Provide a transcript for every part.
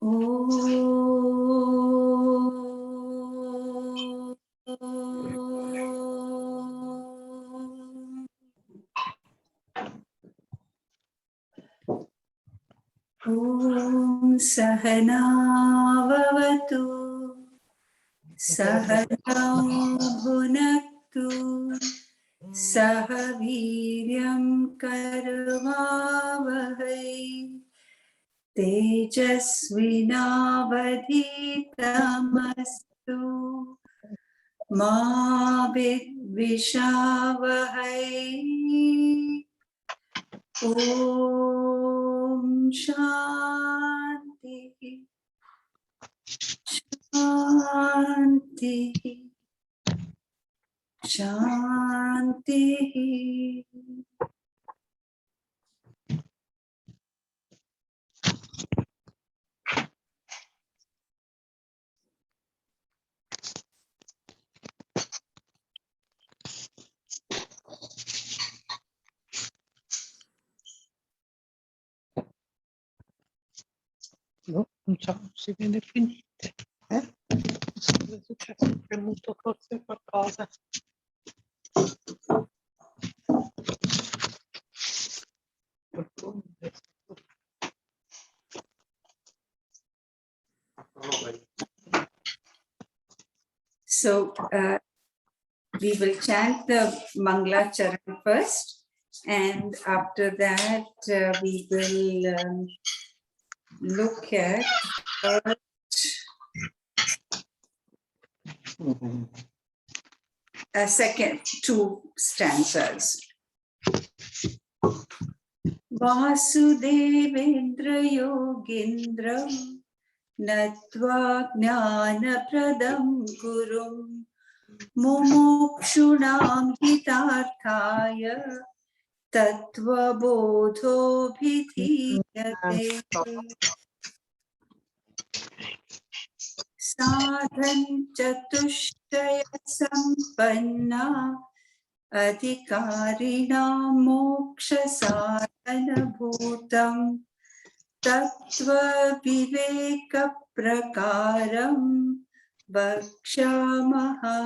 Om Sahana Vavatu Sahanau Bhunaktu Sahaviryam Karvavahai Tejasvinavadhitamastu Ma Vidvishavahai. Om Shanti Shanti Shanti. No, non si vede più niente. Cosa è successo? Ho premuto forse qualcosa. So we will chant the Mangala Charan first, and after that we will look at second two stanzas. Vasudevendra Yogindram Natva Jnana Pradam Gurum Mumukshunam Hitarthaya TatvaBodho Bhidhiyate Sadhan Chatushtaya Sampanna Adhikarina Moksha Sadhana Bhutam Tattva Viveka Prakaram Vakshamaha.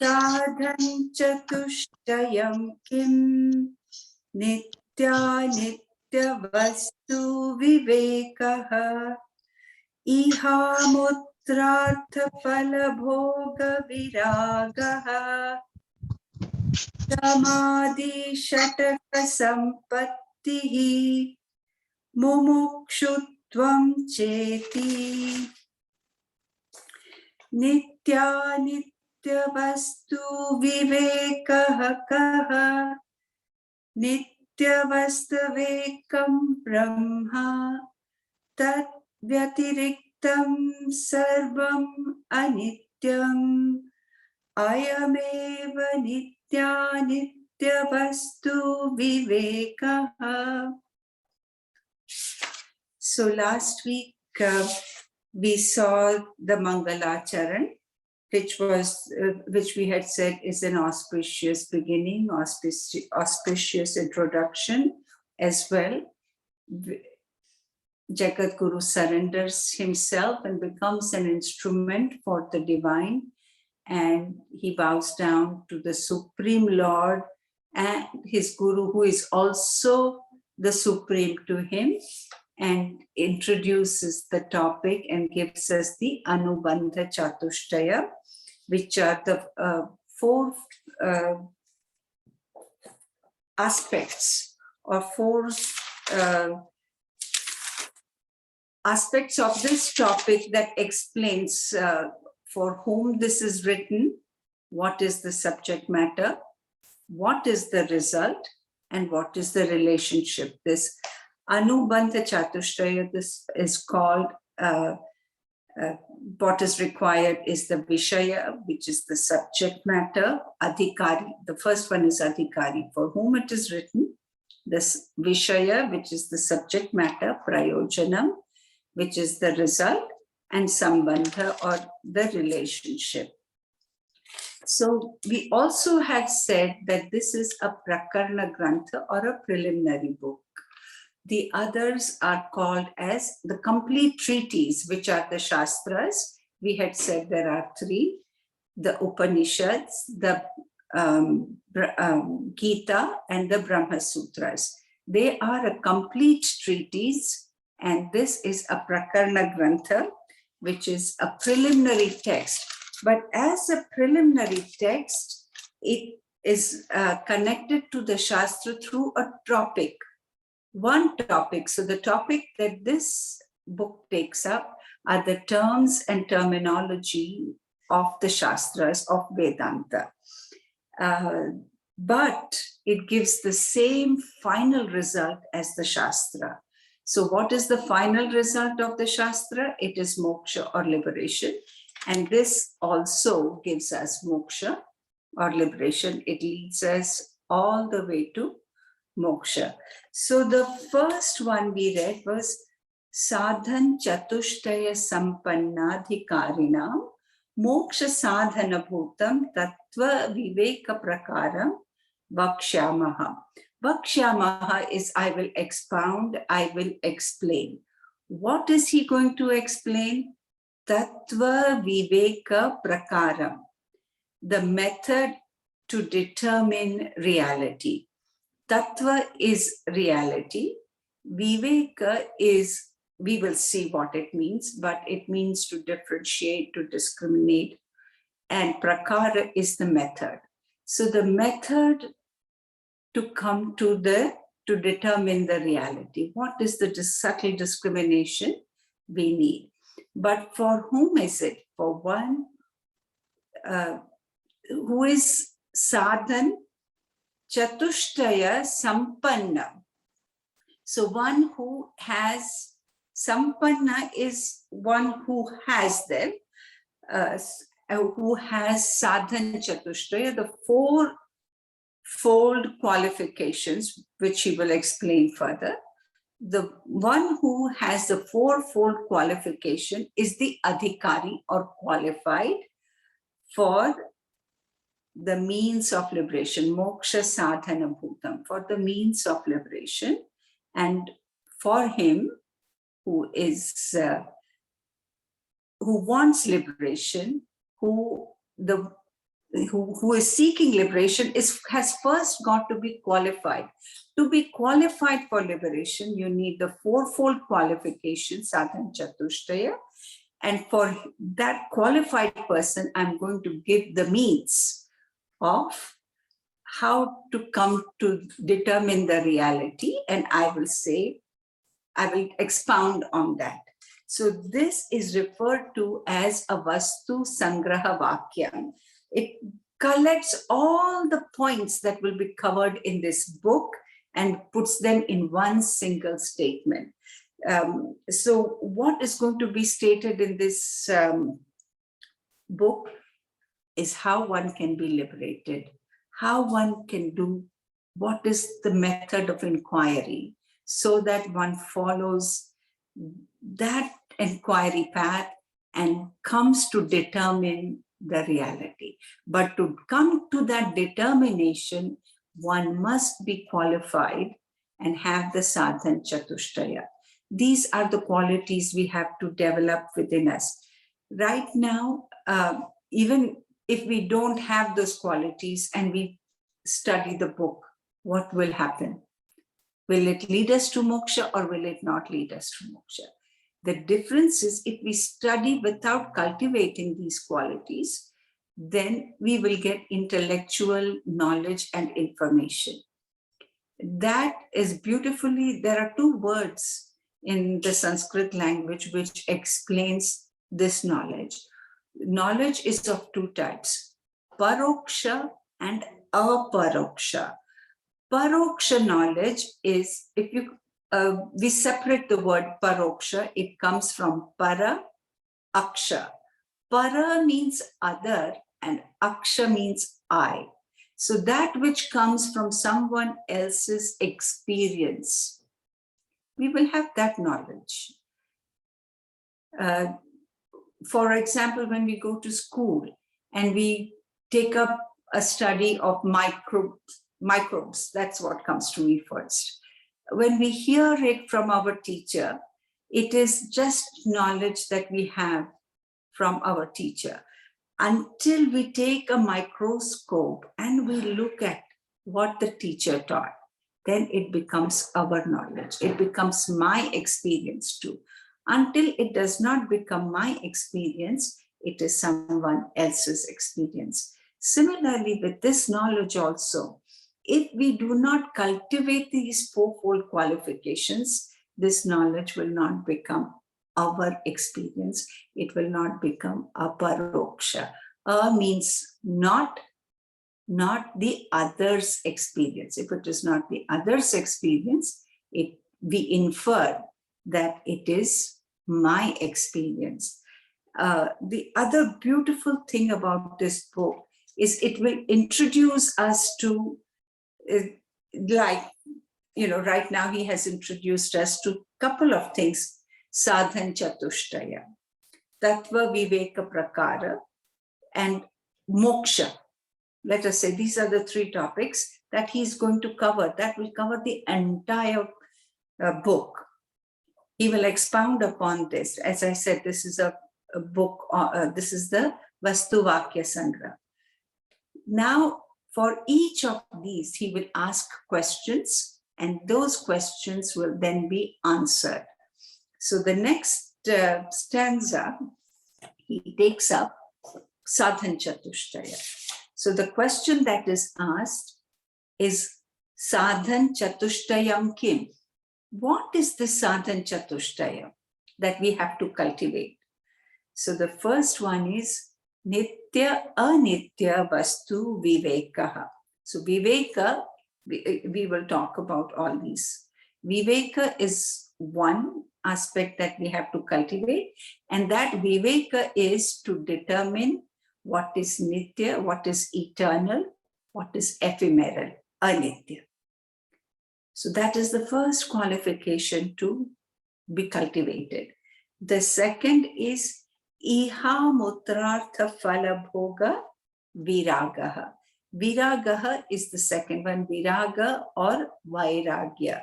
Sadhan Chatushtayam Kim Nitya Nitya Vastu Vivekaha Iha Mutrartha Phalabhoga Viragaha Samadhi Shataka Sampattihi Mumukshutvam Cheti Nitya Nitya Vastu Vivekaha Kaha Nitya Vastavekam Brahma Tat Vyatiriktam Sarvam Anityam Ayameva Nitya Nitya Vastu Vivekaha. So last week we saw the Mangala Charan, which we had said is an auspicious beginning, auspicious introduction as well. Jagat Guru surrenders himself and becomes an instrument for the divine, and he bows down to the Supreme Lord and his Guru, who is also the Supreme to him, and introduces the topic and gives us the Anubandha Chatushtaya, which are the four aspects or four aspects of this topic that explains for whom this is written, what is the subject matter, what is the result, and what is the relationship. This Anubandha Chatushtaya, this is called, what is required is the Vishaya, which is the subject matter, Adhikari. The first one is Adhikari, for whom it is written. This Vishaya, which is the subject matter, Prayojanam, which is the result, and Sambandha, or the relationship. So we also had said that this is a Prakarna Grantha, or a preliminary book. The others are called as the complete treaties, which are the Shastras. We had said there are three: the Upanishads, the Gita, and the Brahma Sutras. They are a complete treatise, and this is a Prakarna Grantha, which is a preliminary text. But as a preliminary text, it is connected to the Shastra through a topic, one topic. So the topic that this book takes up are the terms and terminology of the Shastras of Vedanta. But it gives the same final result as the Shastra. So what is the final result of the Shastra? It is moksha or liberation. And this also gives us moksha or liberation. It leads us all the way to moksha. So the first one we read was Sadhan Chatushtaya Sampannadhikarinam Moksha Sadhana Bhutam Tattva Viveka Prakaram Vakshyamaha. Vakshyamaha is I will expound, I will explain. What is he going to explain? Tattva Viveka Prakaram, the method to determine reality. Tattva is reality. Viveka is, we will see what it means, but it means to differentiate, to discriminate. And prakara is the method. So the method to come to determine the reality. What is the subtle discrimination we need? But for whom is it? For one who is sadhan chatushtaya sampanna. So one who has, sampanna is one who has them, who has sadhan chatushtaya, the four-fold qualifications, which he will explain further. The one who has the four-fold qualification is the adhikari or qualified for the means of liberation, moksha sadhana bhutam, for the means of liberation. And for him who is who wants liberation, who is seeking liberation, has first got to be qualified. To be qualified for liberation, you need the fourfold qualification, sadhan chatushtaya. And for that qualified person, I'm going to give the means of how to come to determine the reality. And I will expound on that. So this is referred to as a Vastu Sangraha Vakyam. It collects all the points that will be covered in this book and puts them in one single statement. So what is going to be stated in this book is how one can be liberated, how one can do, what is the method of inquiry, so that one follows that inquiry path and comes to determine the reality. But to come to that determination, one must be qualified and have the sadhan chatushtaya. These are the qualities we have to develop within us. Right now, even if we don't have those qualities and we study the book, what will happen? Will it lead us to moksha or will it not lead us to moksha? The difference is if we study without cultivating these qualities, then we will get intellectual knowledge and information. That is beautifully, there are two words in the Sanskrit language which explains this knowledge. Knowledge is of two types, paroksha and aparoksha. Paroksha knowledge is, if you we separate the word paroksha, it comes from para, aksha. Para means other and aksha means I. So that which comes from someone else's experience, we will have that knowledge. For example, when we go to school and we take up a study of microbes, that's what comes to me first. when we hear it from our teacher, it is just knowledge that we have from our teacher. Until we take a microscope and we look at what the teacher taught, then it becomes our knowledge. It becomes my experience too. Until it does not become my experience, it is someone else's experience. Similarly, with this knowledge also, if we do not cultivate these fourfold qualifications, this knowledge will not become our experience. It will not become a paroksha. Means not the other's experience. If it is not the other's experience, we infer that it is my experience. The other beautiful thing about this book is it will introduce us to, right now he has introduced us to a couple of things: sadhan chatushtaya, tattva viveka prakara, and moksha. Let us say these are the three topics that he's going to cover. That will cover the entire book. He will expound upon this. As I said, this is a book, this is the Vastu Vakya Sangra. Now, for each of these, he will ask questions, and those questions will then be answered. So the next stanza, he takes up Sadhan Chatushtaya. So the question that is asked is Sadhan Chatushtayam Kim? What is this Sadhan Chatushtaya that we have to cultivate? So the first one is Nitya Anitya Vastu Vivekaha. So Viveka, we will talk about all these. Viveka is one aspect that we have to cultivate, and that Viveka is to determine what is Nitya, what is eternal, what is ephemeral, Anitya. So that is the first qualification to be cultivated. The second is Iha Mutrartha Phala Bhoga Viragaha. Viragaha is the second one, Viraga or Vairagya.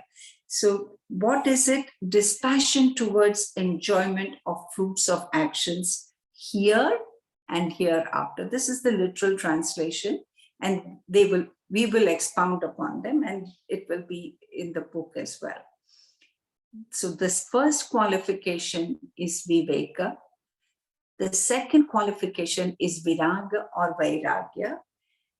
So what is it? Dispassion towards enjoyment of fruits of actions here and hereafter. This is the literal translation, and we will expound upon them, and it will be in the book as well. So this first qualification is Viveka. The second qualification is Viraga or Vairagya.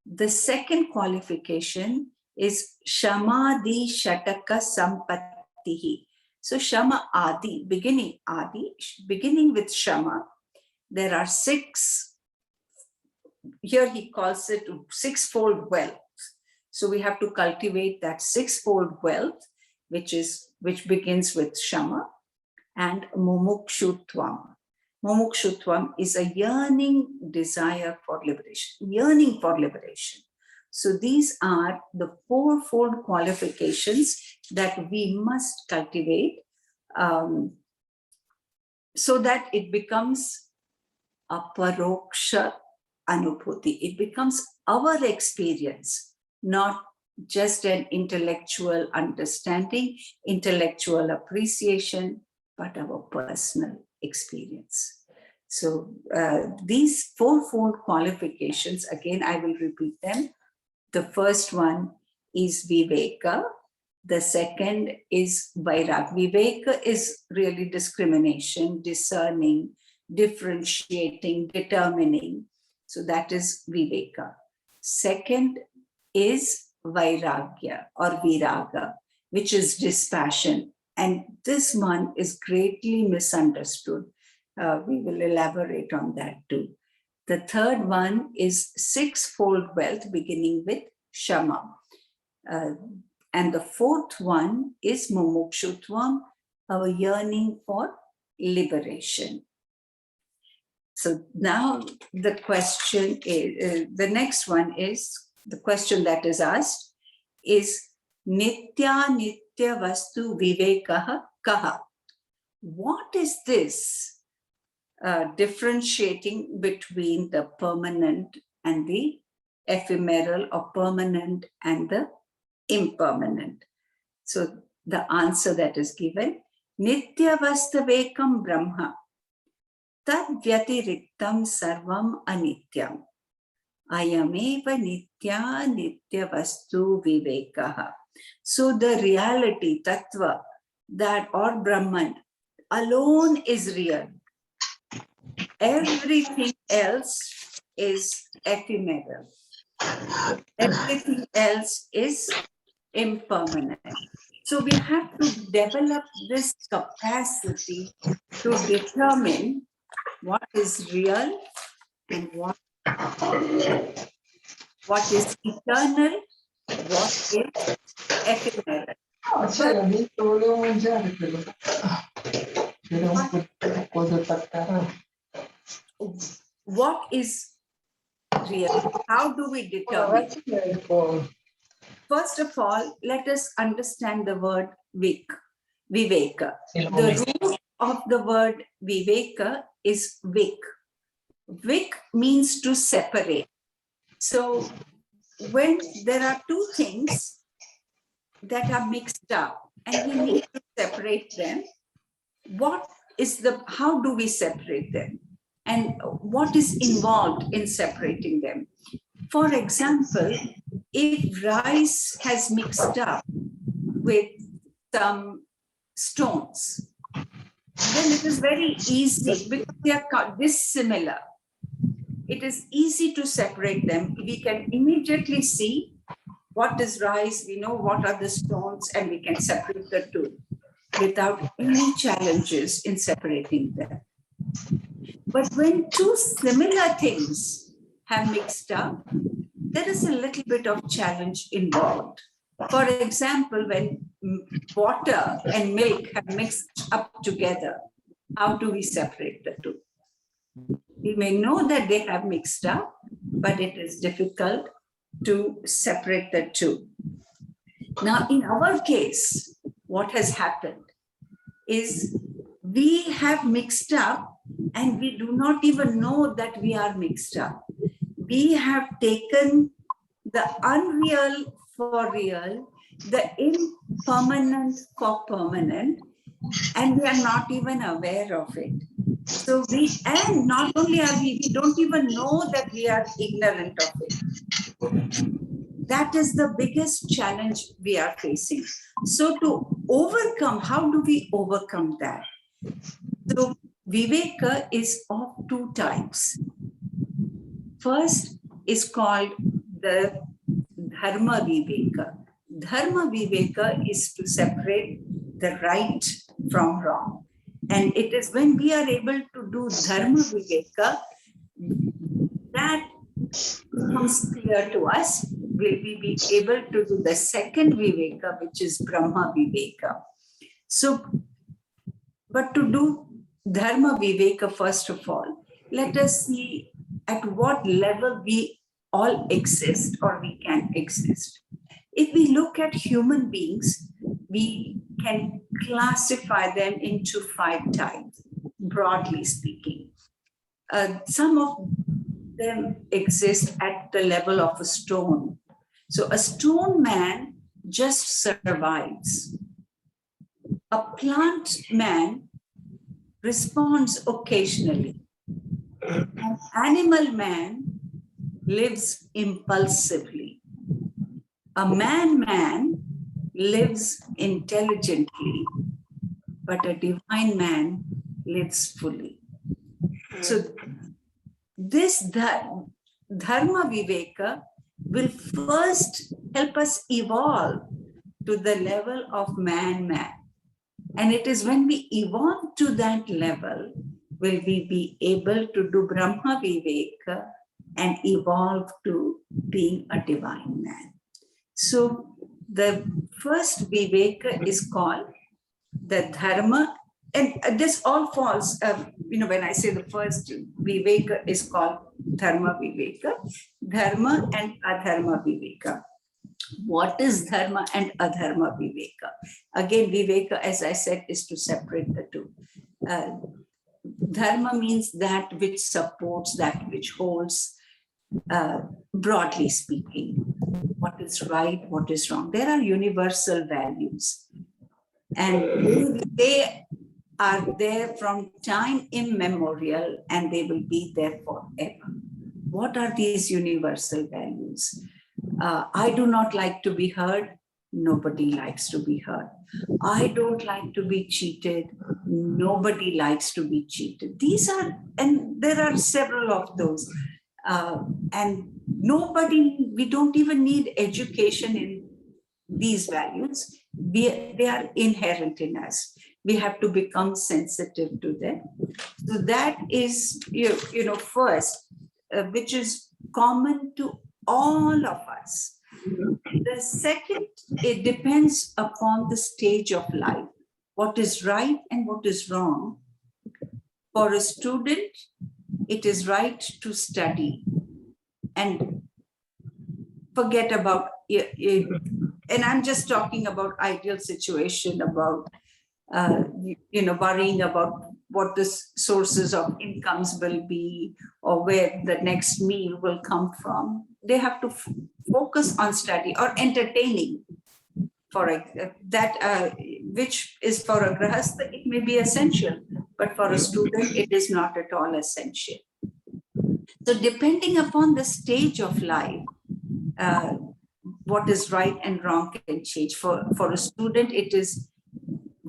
The second qualification is Shamadi Shataka Sampattihi. So Shama Adi, beginning with Shama, there are 6, here he calls it sixfold wealth. So we have to cultivate that sixfold wealth, which begins with Shama and Mumukshutvam. Mumukshutvam is a yearning desire for liberation, yearning for liberation. So these are the fourfold qualifications that we must cultivate so that it becomes a paroksha anubhuti. It becomes our experience, not just an intellectual understanding, intellectual appreciation, but our personal experience. So these fourfold qualifications, again, I will repeat them. The first one is Viveka. The second is Vairag. Viveka is really discrimination, discerning, differentiating, determining. So that is Viveka. Second is Vairagya or Viraga, which is dispassion. And this one is greatly misunderstood. We will elaborate on that too. The third one is sixfold wealth, beginning with Shama. And the fourth one is Mumukshutvam, our yearning for liberation. So now the question is, the next one is, the question that is asked is Nitya Nitya Vastu Vivekaha Kaha. What is this differentiating between the permanent and the ephemeral, or permanent and the impermanent? So the answer that is given. Nitya vastavekam brahma. Tad vyatiriktam sarvam anityam. Ayameva nitya nitya vastu vivekaha. So the reality, tattva, that or Brahman alone is real. Everything else is ephemeral. Everything else is impermanent. So we have to develop this capacity to determine what is real and what is eternal, what is ephemeral. C'era detto, volevo mangiare quello. C'era un po' di cosa attaccare. What is real? How do we determine? First of all, let us understand the word viveka. The root of the word viveka is vik. Vik means to separate. So when there are two things that are mixed up and we need to separate them, how do we separate them? And what is involved in separating them? For example, if rice has mixed up with some stones, then it is very easy because they are dissimilar. It is easy to separate them. We can immediately see what is rice, we know what are the stones, and we can separate the two without any challenges in separating them. But when two similar things have mixed up, there is a little bit of challenge involved. For example, when water and milk have mixed up together, how do we separate the two? We may know that they have mixed up, but it is difficult to separate the two. Now, in our case, what has happened is we have mixed up and we do not even know that we are mixed up. We have taken the unreal for real, the impermanent for permanent, and we are not even aware of it. So and not only are we don't even know that we are ignorant of it. That is the biggest challenge we are facing. So to overcome, how do we overcome that? So Viveka is of two types. First is called the Dharma Viveka. Dharma Viveka is to separate the right from wrong. And it is when we are able to do Dharma Viveka, that becomes clear to us. Will we be able to do the second Viveka, which is Brahma Viveka? So, but to do Dharma Viveka, first of all, let us see at what level we all exist or we can exist. If we look at human beings, we can classify them into 5 types, broadly speaking. Some of them exist at the level of a stone. So a stone man just survives. A plant man responds occasionally. An animal man lives impulsively. A man lives intelligently, but a divine man lives fully. So this Dharma Viveka will first help us evolve to the level of man. And it is when we evolve to that level, will we be able to do Brahma Viveka and evolve to being a divine man. So the first Viveka is called the Dharma, and this all falls, when I say the first Viveka is called Dharma Viveka, Dharma and Adharma Viveka. What is Dharma and Adharma Viveka? Again, Viveka, as I said, is to separate the two. Dharma means that which supports, that which holds, broadly speaking, what is right, what is wrong. There are universal values. And they are there from time immemorial, and they will be there forever. What are these universal values? I do not like to be heard. Nobody likes to be heard. I don't like to be cheated. Nobody likes to be cheated. These are, and there are several of those. And nobody, we don't even need education in these values. They are inherent in us. We have to become sensitive to them. So that is, first, which is common to all of us. The second, it depends upon the stage of life, what is right and what is wrong. For a student, it is right to study and forget about it. And I'm just talking about ideal situation, about worrying about what the sources of incomes will be or where the next meal will come from. They have to focus on study or entertaining. For that, which is for a grahastha, it may be essential, but for a student, it is not at all essential. So depending upon the stage of life, what is right and wrong can change. For a student, it is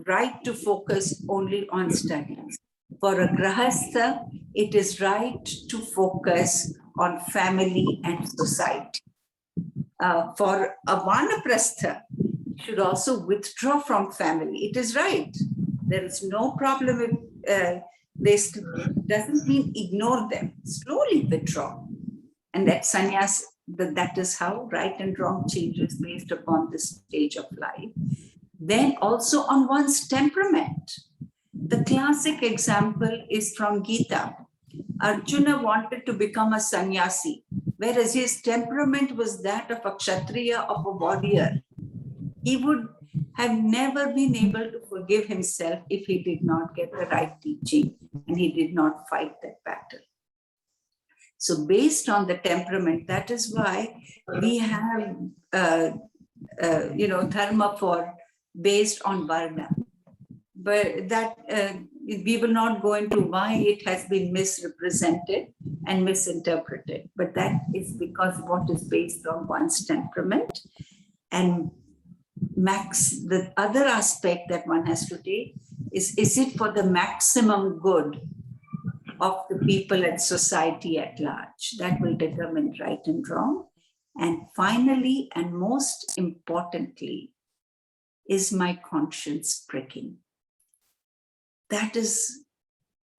right to focus only on studies. For a grahastha, it is right to focus on family and society. For a vanaprastha, should also withdraw from family. It is right. There is no problem if this doesn't mean ignore them. Slowly withdraw. And that sannyas, that is how right and wrong changes based upon the stage of life. Then also on one's temperament. The classic example is from Gita. Arjuna wanted to become a sannyasi, whereas his temperament was that of a kshatriya, of a warrior. He would have never been able to forgive himself if he did not get the right teaching and he did not fight that battle. So based on the temperament, that is why we have, dharma for based on varna. But that we will not go into why it has been misrepresented and misinterpreted. But that is because what is based on one's temperament. And the other aspect that one has to take is it for the maximum good of the people and society at large? That will determine right and wrong. And finally, and most importantly, is my conscience pricking? That is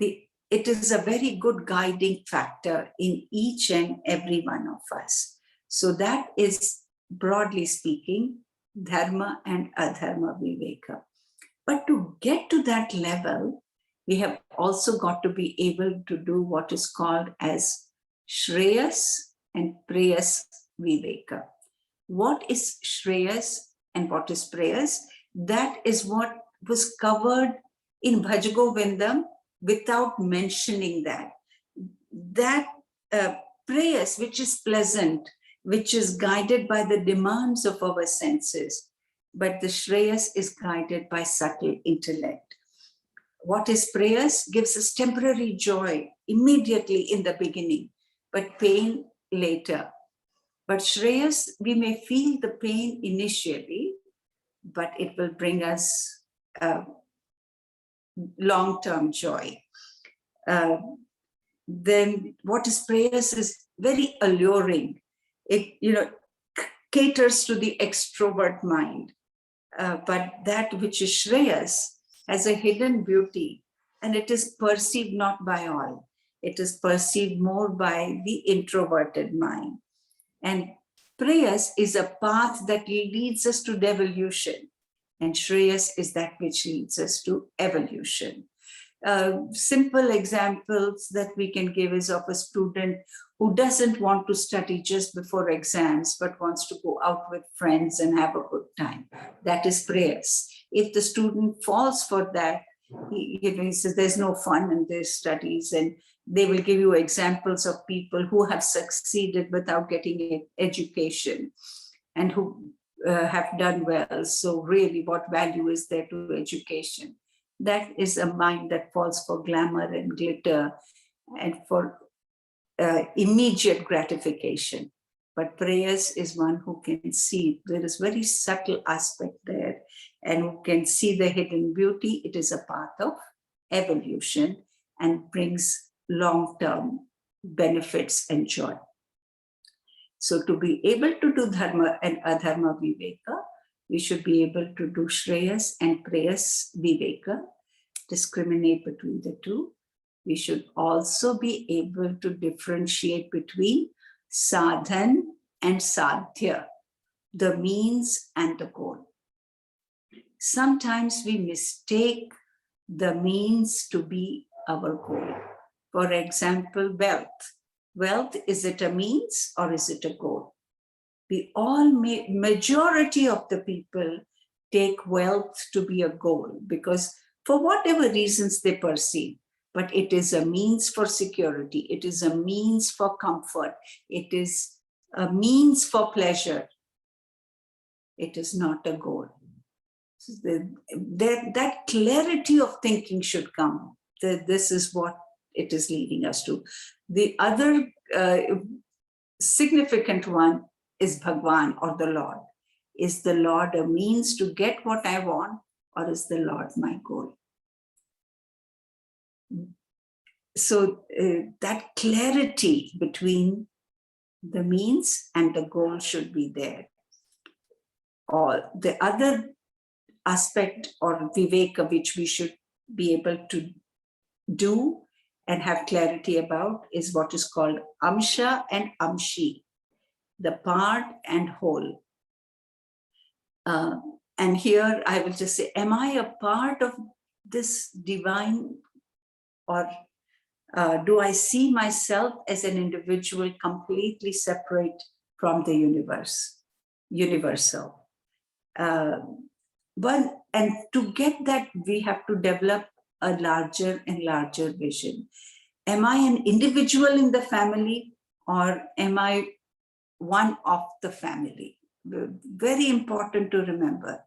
it is a very good guiding factor in each and every one of us. So that is, broadly speaking, dharma and adharma viveka. But to get to that level, we have also got to be able to do what is called as shreyas and preyas viveka. What is shreyas and what is preyas? That is what was covered in Bhaj Govindam without mentioning that. That preyas, which is pleasant, which is guided by the demands of our senses, but the shreyas is guided by subtle intellect. What is preyas? Gives us temporary joy immediately in the beginning, but pain later. But shreyas, we may feel the pain initially, but it will bring us long-term joy. Then what is preyas is very alluring. It caters to the extrovert mind. But that which is shreyas has a hidden beauty, and it is perceived not by all. It is perceived more by the introverted mind. And preyas is a path that leads us to devolution, and shreyas is that which leads us to evolution. Simple examples that we can give is of a student who doesn't want to study just before exams, but wants to go out with friends and have a good time. That is preyas. If the student falls for that, he says there's no fun in their studies, and they will give you examples of people who have succeeded without getting an education, and who have done well. So really, what value is there to education? That is a mind that falls for glamour and glitter and for immediate gratification. But prayers is one who can see there is very subtle aspect there and who can see the hidden beauty. It is a path of evolution and brings long-term benefits and joy. So to be able to do dharma and adharma viveka, we should be able to do shreyas and preyas viveka, discriminate between the two. We should also be able to differentiate between sadhan and sadhya, the means and the goal. Sometimes we mistake the means to be our goal. For example, wealth. Wealth, is it a means or is it a goal? We all, majority of the people take wealth to be a goal because for whatever reasons they perceive, but it is a means for security. It is a means for comfort. It is a means for pleasure. It is not a goal. So that clarity of thinking should come. This is what it is leading us to. The other significant one is Bhagwan or the Lord. Is the Lord a means to get what I want, or is the Lord my goal? So that clarity between the means and the goal should be there. Or the other aspect or viveka which we should be able to do and have clarity about is what is called amsha and amshi, the part and whole. And here I will just say, am I a part of this divine, or do I see myself as an individual completely separate from the universal? And to get that, we have to develop a larger and larger vision. Am I an individual in the family, or am I one of the family? Very important to remember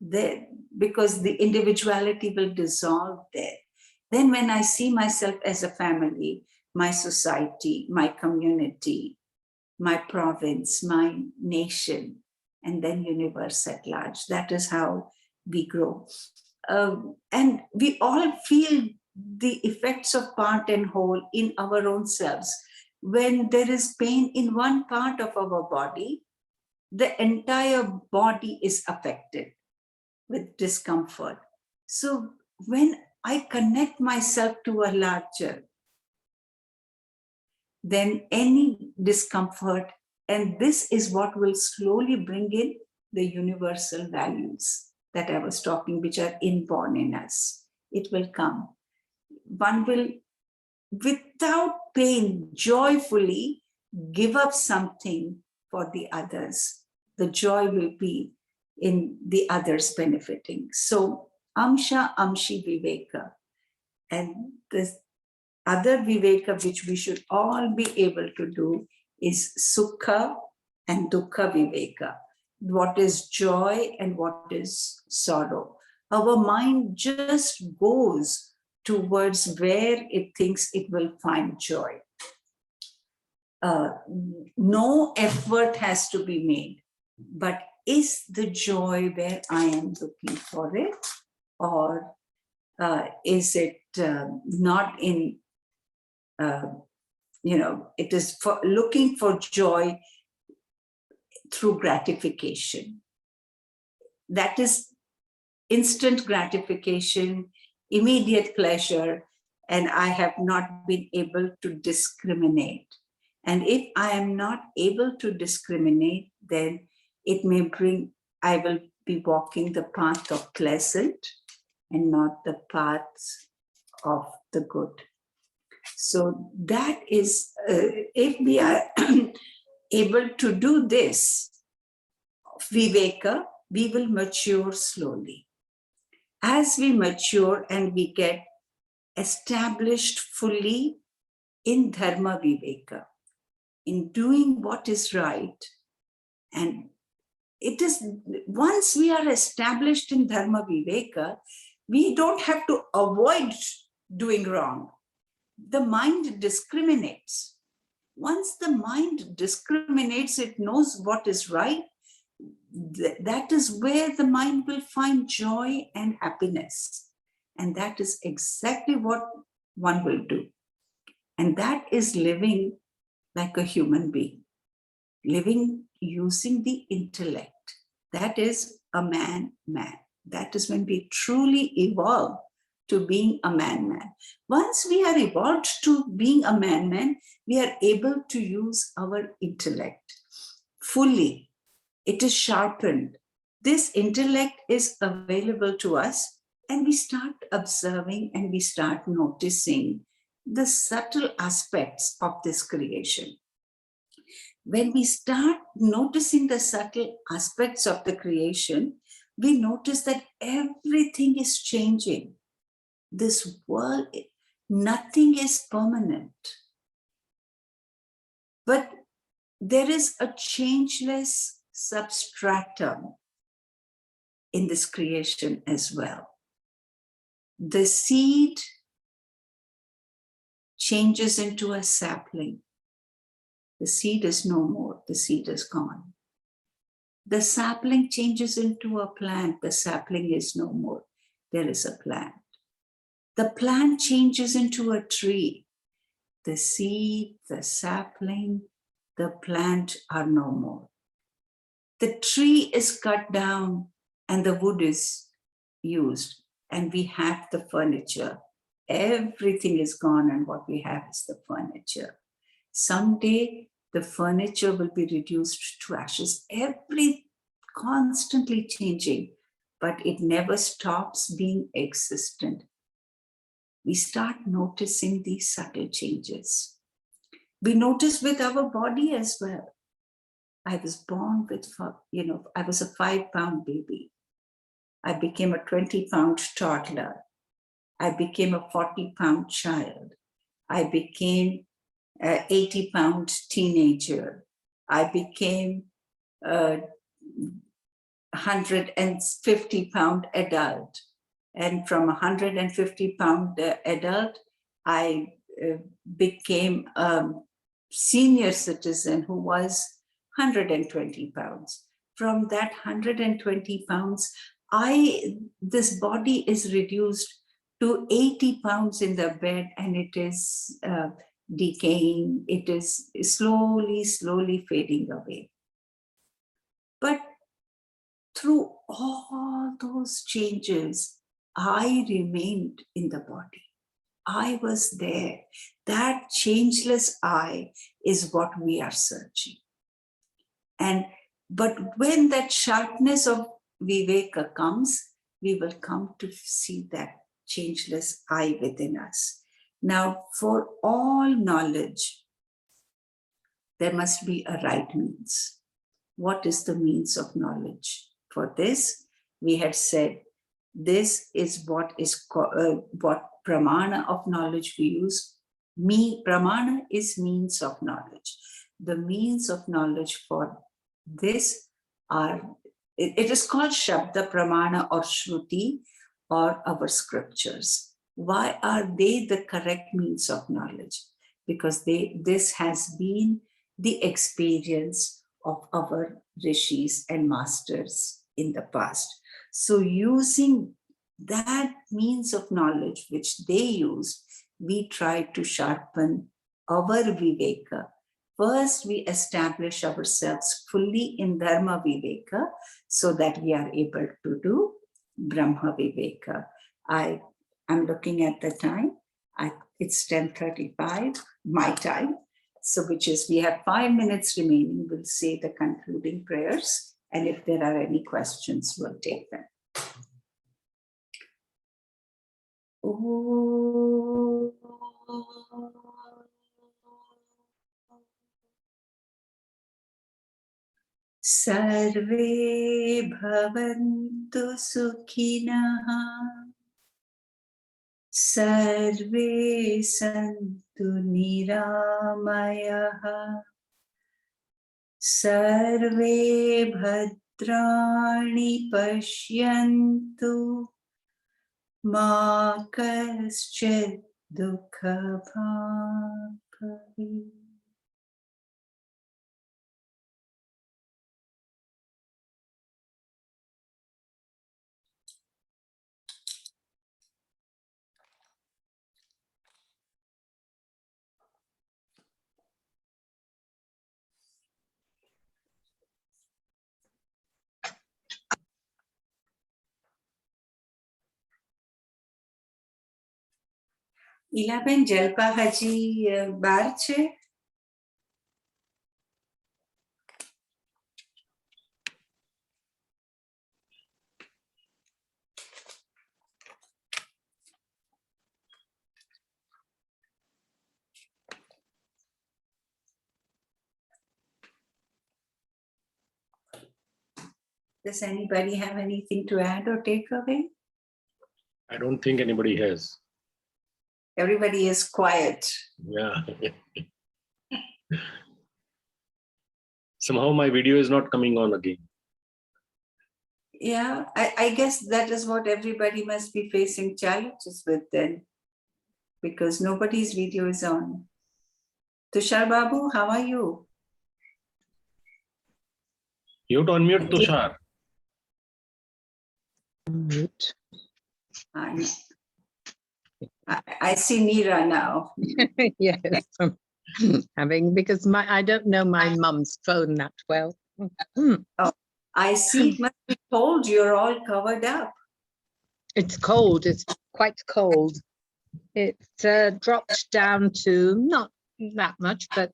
that, because the individuality will dissolve there. Then when I see myself as a family, my society, my community, my province, my nation, and then universe at large, that is how we grow. And we all feel the effects of part and whole in our own selves. When there is pain in one part of our body, the entire body is affected with discomfort. So when I connect myself to a larger, then any discomfort, and this is what will slowly bring in the universal values that I was talking, which are inborn in us. It will come. One will, without pain, joyfully give up something for the others. The joy will be in the others benefiting. So amsha, amshi viveka. And the other viveka which we should all be able to do is sukha and dukkha viveka. What is joy and what is sorrow? Our mind just goes towards where it thinks it will find joy. No effort has to be made, but is the joy where I am looking for it, or is it not in, it is for looking for joy through gratification. That is instant gratification, immediate pleasure, and I have not been able to discriminate. And if I am not able to discriminate, then it may bring, I will be walking the path of pleasant and not the path of the good. So that is, if we are able to do this, viveka, we will mature slowly. As we mature and we get established fully in dharma viveka, in doing what is right and it is, once we are established in Dharma Viveka, we don't have to avoid doing wrong. The mind discriminates. Once the mind discriminates, it knows what is right. That is where the mind will find joy and happiness. And that is exactly what one will do. And that is living like a human being, living using the intellect. That is a man. That is when we truly evolve to being a man. Once we are evolved to being a man, we are able to use our intellect fully. It is sharpened. This intellect is available to us, and we start observing and we start noticing the subtle aspects of this creation. When we start noticing the subtle aspects of the creation, we notice that everything is changing. This world, nothing is permanent. But there is a changeless substratum in this creation as well. The seed changes into a sapling. The seed is no more, the seed is gone. The sapling changes into a plant, the sapling is no more, there is a plant. The plant changes into a tree. The seed, the sapling, the plant are no more. The tree is cut down and the wood is used, and we have the furniture. Everything is gone, and what we have is the furniture. Someday, the furniture will be reduced to ashes. Constantly changing, but it never stops being existent. We start noticing these subtle changes. We notice with our body as well. I was born with, I was a 5-pound baby. I became a 20-pound toddler. I became a 40-pound child. I became an 80-pound teenager. I became a 150-pound adult. And from a 150-pound adult, I became a senior citizen who was 120 pounds. From that 120 pounds, this body is reduced to 80 pounds in the bed, and it is decaying. It is slowly fading away. But through all those changes, I remained in the body. I was there. That changeless I is what we are searching. But when that sharpness of Viveka comes, we will come to see that changeless I within us. Now, for all knowledge, there must be a right means. What is the means of knowledge? For this, we had said, this is what pramana of knowledge we use. Pramana is means of knowledge. The means of knowledge for this it is called Shabda Pramana or Shruti or our scriptures. Why are they the correct means of knowledge? Because this has been the experience of our rishis and masters in the past. So using that means of knowledge which they used, we try to sharpen our Viveka. First, we establish ourselves fully in Dharma Viveka so that we are able to do Brahma Viveka. I'm looking at the time. It's 10:35, my time. So which is, we have 5 minutes remaining. We'll say the concluding prayers. And if there are any questions, we'll take them. Oh. Sarve bhavantu sukhinah, sarve santu niramayah, sarve mitrani pashyantu ma kaschid dukha bhavi. Ilaben Jalpa Haji bar છે? Does anybody have anything to add or take away? I don't think anybody has. Everybody is quiet. Yeah. Somehow my video is not coming on again. Yeah, I guess that is what everybody must be facing challenges with then, because nobody's video is on. Tushar Babu, how are you? You have to unmute Tushar. Mute. I see Meera now. Yes. Because I don't know my mum's phone that well. I see it must be cold. You're all covered up. It's cold. It's quite cold. It dropped down to not that much, but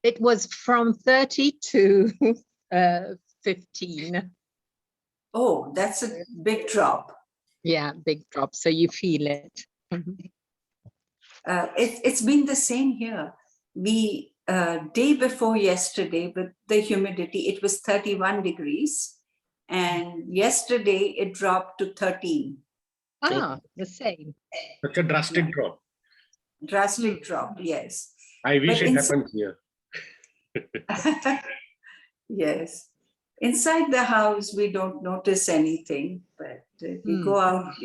it was from 30 to 15. Oh, that's a big drop. Yeah, big drop. So you feel it. It's been the same here. We day before yesterday, with the humidity, it was 31 degrees. And yesterday it dropped to 13. Ah, the same. Such a drastic drop. Drastic drop, yes. I wish But it happened here. Yes. Inside the house, we don't notice anything, but we go out.